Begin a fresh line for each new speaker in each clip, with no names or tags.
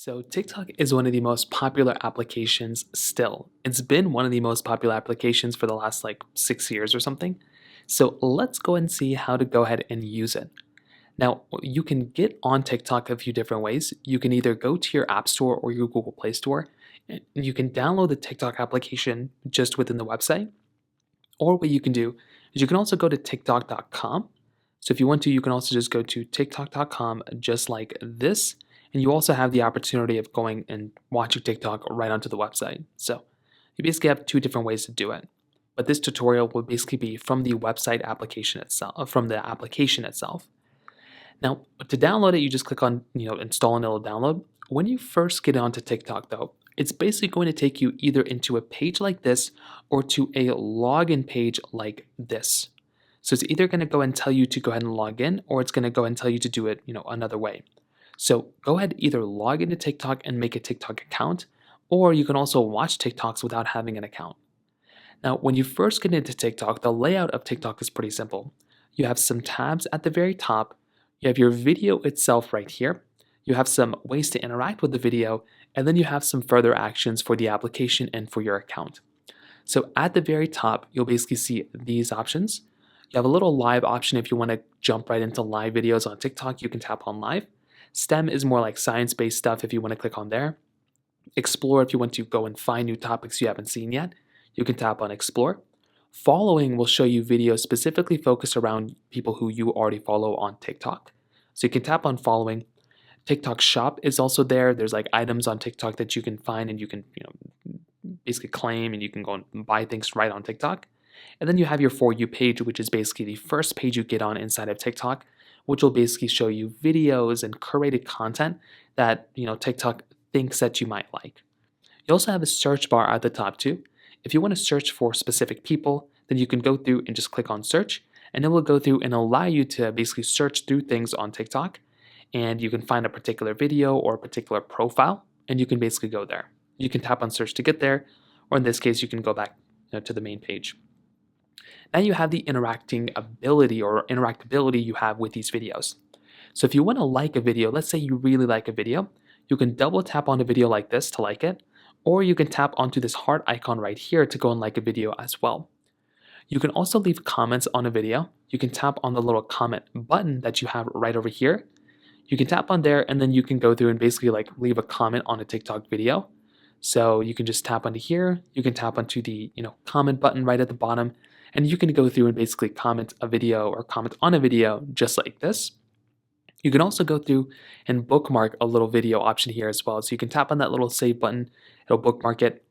So, TikTok is one of the most popular applications still. It's been one of the most popular applications for the last like 6 years or something. So, let's go and see how to go ahead and use it. Now, you can get on TikTok a few different ways. You can either go to your App Store or your Google Play Store, and you can download the TikTok application just within the website. Or what you can do is you can also go to TikTok.com. So if you want to, you can also just go to TikTok.com just like this. And you also have the opportunity of going and watching TikTok right onto the website. So you basically have two different ways to do it. But this tutorial will basically be from the website application itself, from the application itself. Now, to download it, you just click on, install and it'll download. When you first get onto TikTok though, it's basically going to take you either into a page like this or to a login page like this. So it's either going to go and tell you to go ahead and log in, or it's going to go and tell you to do it, another way. So go ahead, either log into TikTok and make a TikTok account, or you can also watch TikToks without having an account. Now, when you first get into TikTok, the layout of TikTok is pretty simple. You have some tabs at the very top. You have your video itself right here. You have some ways to interact with the video, and then you have some further actions for the application and for your account. So at the very top, you'll basically see these options. You have a little live option if you want to jump right into live videos on TikTok, you can tap on live. STEM is more like science-based stuff if you want to click on there. Explore, if you want to go and find new topics you haven't seen yet, you can tap on explore. Following will show you videos specifically focused around people who you already follow on TikTok. So you can tap on following. TikTok shop is also there. There's like items on TikTok that you can find and you can, basically claim, and you can go and buy things right on TikTok. And then you have your For You page, which is basically the first page you get on inside of TikTok, which will basically show you videos and curated content that, TikTok thinks that you might like. You also have a search bar at the top too. If you want to search for specific people, then you can go through and just click on search, and it will go through and allow you to basically search through things on TikTok, and you can find a particular video or a particular profile, and you can basically go there. You can tap on search to get there, or in this case, you can go back to the main page. Now you have the interacting ability or interactability you have with these videos. So if you want to like a video, let's say you really like a video, you can double tap on a video like this to like it, or you can tap onto this heart icon right here to go and like a video as well. You can also leave comments on a video. You can tap on the little comment button that you have right over here. You can tap on there, and then you can go through and basically like leave a comment on a TikTok video. So you can just tap onto here. You can tap onto the comment button right at the bottom, and you can go through and basically comment a video or comment on a video just like this. You can also go through and bookmark a little video option here as well. So you can tap on that little save button, it'll bookmark it.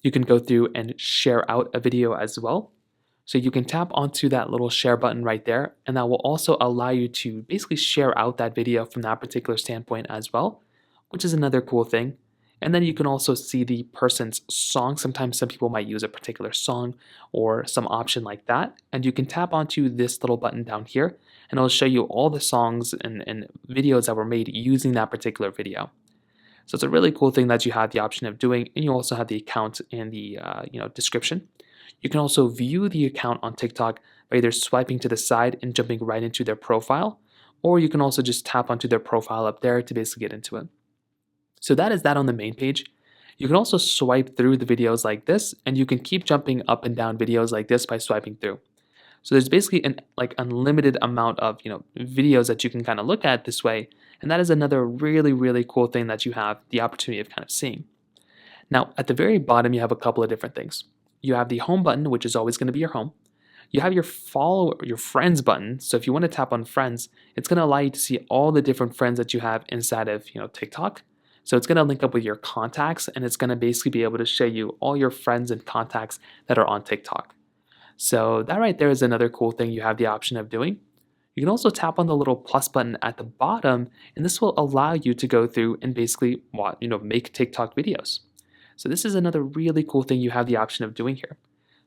You can go through and share out a video as well. So you can tap onto that little share button right there, and that will also allow you to basically share out that video from that particular standpoint as well, which is another cool thing. And then you can also see the person's song. Sometimes some people might use a particular song or some option like that. And you can tap onto this little button down here, and it'll show you all the songs and videos that were made using that particular video. So it's a really cool thing that you have the option of doing, and you also have the account and the description. You can also view the account on TikTok by either swiping to the side and jumping right into their profile, or you can also just tap onto their profile up there to basically get into it. So that is that on the main page. You can also swipe through the videos like this, and you can keep jumping up and down videos like this by swiping through. So there's basically an unlimited amount of videos that you can kind of look at this way, and that is another really, really cool thing that you have the opportunity of kind of seeing. Now at the very bottom, you have a couple of different things. You have the home button, which is always going to be your home. You have your follow your friends button. So if you want to tap on friends, it's going to allow you to see all the different friends that you have inside of TikTok. So it's going to link up with your contacts, and it's going to basically be able to show you all your friends and contacts that are on TikTok. So that right there is another cool thing you have the option of doing. You can also tap on the little plus button at the bottom, and this will allow you to go through and basically make TikTok videos. So this is another really cool thing you have the option of doing here.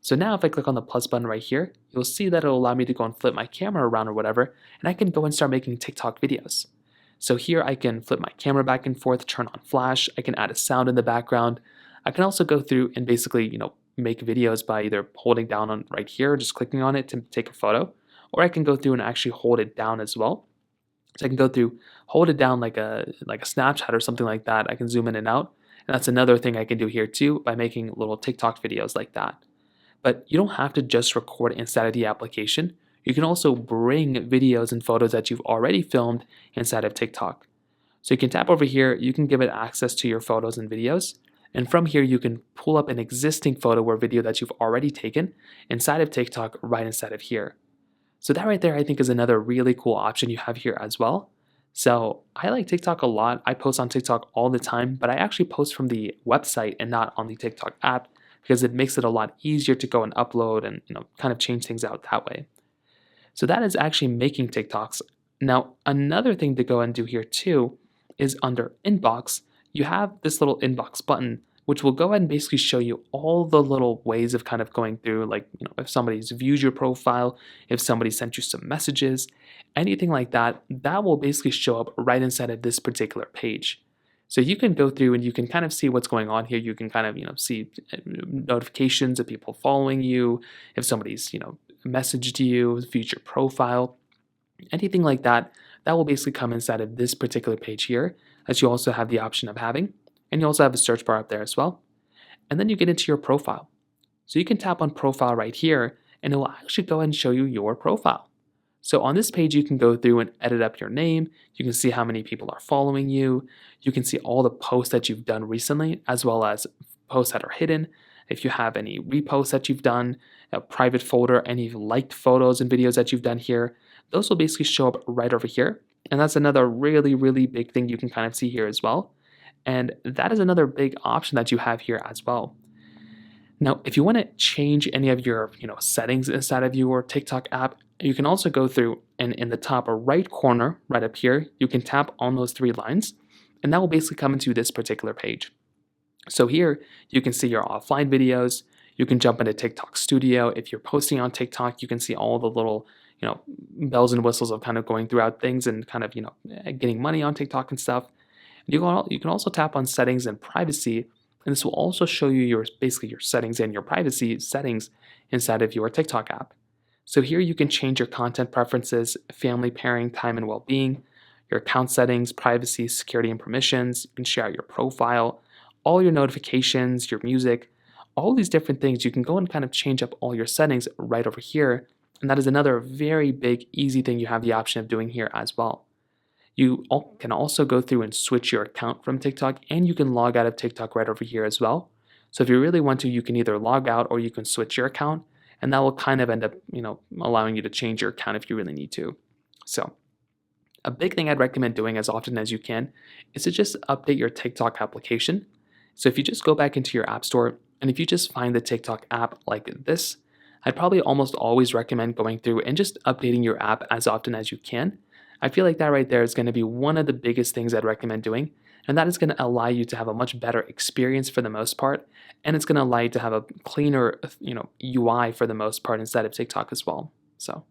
So now if I click on the plus button right here, you'll see that it'll allow me to go and flip my camera around or whatever, and I can go and start making TikTok videos. So here I can flip my camera back and forth, turn on flash, I can add a sound in the background. I can also go through and basically, make videos by either holding down on right here, just clicking on it to take a photo, or I can go through and actually hold it down as well. So I can go through, hold it down like a Snapchat or something like that. I can zoom in and out. And that's another thing I can do here too by making little TikTok videos like that. But you don't have to just record inside of the application. You can also bring videos and photos that you've already filmed inside of TikTok. So you can tap over here, you can give it access to your photos and videos. And from here, you can pull up an existing photo or video that you've already taken inside of TikTok right inside of here. So that right there, I think, is another really cool option you have here as well. So I like TikTok a lot. I post on TikTok all the time, but I actually post from the website and not on the TikTok app because it makes it a lot easier to go and upload and kind of change things out that way. So that is actually making TikToks. Now, another thing to go and do here too is under inbox, you have this little inbox button, which will go ahead and basically show you all the little ways of kind of going through, like, if somebody's viewed your profile, if somebody sent you some messages, anything like that, that will basically show up right inside of this particular page. So you can go through and you can kind of see what's going on here. You can kind of, see notifications of people following you, if somebody's, messaged you, viewed your profile, anything like that, that will basically come inside of this particular page here, that you also have the option of having. And you also have a search bar up there as well. And then you get into your profile. So you can tap on profile right here, and it will actually go ahead and show you your profile. So on this page, you can go through and edit up your name. You can see how many people are following you. You can see all the posts that you've done recently, as well as posts that are hidden. If you have any reposts that you've done, a private folder, any liked photos and videos that you've done here, those will basically show up right over here. And that's another really, really big thing you can kind of see here as well. And that is another big option that you have here as well. Now, if you want to change any of your settings inside of your TikTok app, you can also go through and in the top right corner, right up here, you can tap on those three lines, and that will basically come into this particular page. So here, you can see your offline videos. You can jump into TikTok Studio. If you're posting on TikTok, you can see all the little bells and whistles of kind of going throughout things and kind of getting money on TikTok and stuff. You can also tap on settings and privacy, and this will also show you basically your settings and your privacy settings inside of your TikTok app. So here you can change your content preferences, family pairing, time and well-being, your account settings, privacy, security and permissions. You can share out your profile, all your notifications, your music, all these different things. You can go and kind of change up all your settings right over here, and that is another very big, easy thing you have the option of doing here as well. You can also go through and switch your account from TikTok, and you can log out of TikTok right over here as well. So if you really want to, you can either log out or you can switch your account, and that will kind of end up, allowing you to change your account if you really need to. So a big thing I'd recommend doing as often as you can is to just update your TikTok application. So if you just go back into your app store, and if you just find the TikTok app like this, I'd probably almost always recommend going through and just updating your app as often as you can. I feel like that right there is going to be one of the biggest things I'd recommend doing, and that is going to allow you to have a much better experience for the most part, and it's going to allow you to have a cleaner, UI for the most part inside of TikTok as well. So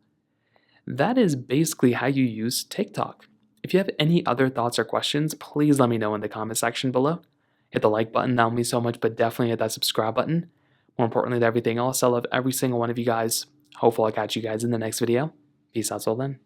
that is basically how you use TikTok. If you have any other thoughts or questions, please let me know in the comment section below. Hit the like button, that will mean so much, but definitely hit that subscribe button. More importantly than everything else, I love every single one of you guys. Hopefully I'll catch you guys in the next video. Peace out till then.